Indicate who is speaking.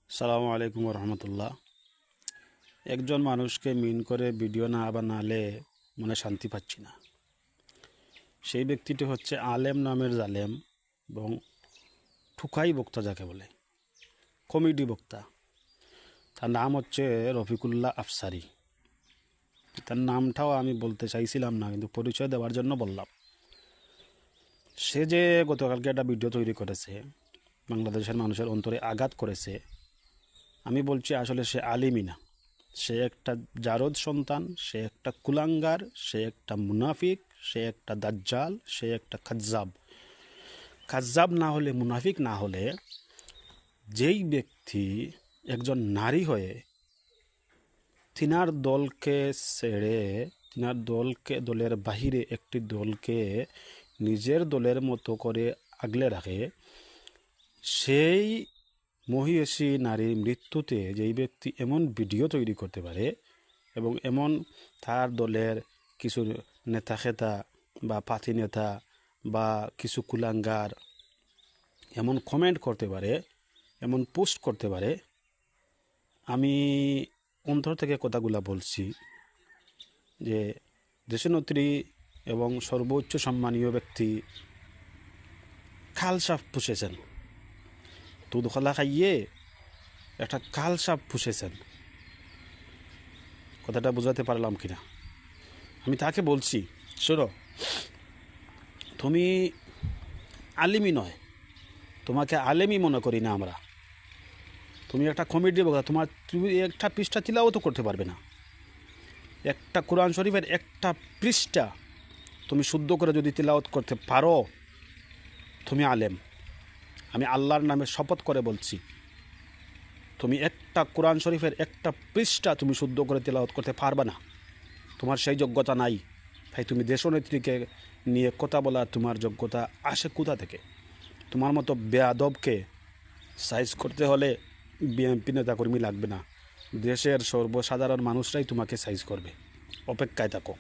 Speaker 1: সালামু আলাইকুম রহমতুল্লাহ। একজন মানুষকে মিন করে ভিডিও না বানালে মনে শান্তি পাচ্ছি না। সেই ব্যক্তিটি হচ্ছে আলেম নামের জালেম এবং ঠুকাই বক্তা, যাকে বলে কমেডি বক্তা। তার নাম হচ্ছে রফিকুল্লাহ আফসারি। তার নামটাও আমি বলতে চাইছিলাম না, কিন্তু পরিচয় দেওয়ার জন্য বললাম। সে যে গতকালকে একটা ভিডিও তৈরি করেছে, বাংলাদেশের মানুষের অন্তরে আঘাত করেছে। আমি বলছি আসলে সে আলিমই না, সে একটা জারদ সন্তান, সে একটা কুলাঙ্গার, সে একটা মুনাফিক, সে একটা দাজ্জাল, সে একটা কাজ্জাব না হলে, মুনাফিক না হলে, যেই ব্যক্তি একজন নারী হয়ে তিনার দলকে ছেড়ে, তিনার দলের বাহিরে একটি দলকে নিজের দলের মতো করে আগলে রাখে, সেই মহিষী নারীর মৃত্যুতে যেই ব্যক্তি এমন ভিডিও তৈরি করতে পারে এবং এমন তার দলের কিছু নেতা খেতা বা পাতি নেতা বা কিছু কুলাঙ্গার এমন কমেন্ট করতে পারে, এমন পোস্ট করতে পারে, আমি অন্তর থেকে কথাগুলা বলছি যে দেশনেত্রী এবং সর্বোচ্চ সম্মানীয় ব্যক্তি খাল সাপ পুষেছেন, দুধ খোলা খাইয়ে একটা কাল সাপ পুষেছেন। কথাটা বোঝাতে পারলাম কিনা? আমি তাকে বলছি, শোনো, তুমি আলিমই নয়, তোমাকে আলেমই মনে করি না আমরা। তুমি একটা কমেডি বক্তা, তুমি একটা পৃষ্ঠা তিলাওয়াত করতে পারবে না। একটা কোরআন শরীফের একটা পৃষ্ঠা তুমি শুদ্ধ করে যদি তিলাওয়াত করতে পারো, তুমি আলেম। আমি আল্লাহর নামে শপথ করে বলছি, তুমি একটা কোরআন শরীফের একটা পৃষ্ঠা তুমি শুদ্ধ করে তিলাওয়াত করতে পারবে না। তোমার সেই যোগ্যতা নাই। তাই তুমি দেশনেত্রীকে নিয়ে কথা বলার তোমার যোগ্যতা আসে কোথা থেকে? তোমার মতো বেয়াদবকে সাইজ করতে হলে বিএনপি নেতাকর্মী লাগবে না, দেশের সর্বসাধারণ মানুষরাই তোমাকে সাইজ করবে। অপেক্ষায় থাকো।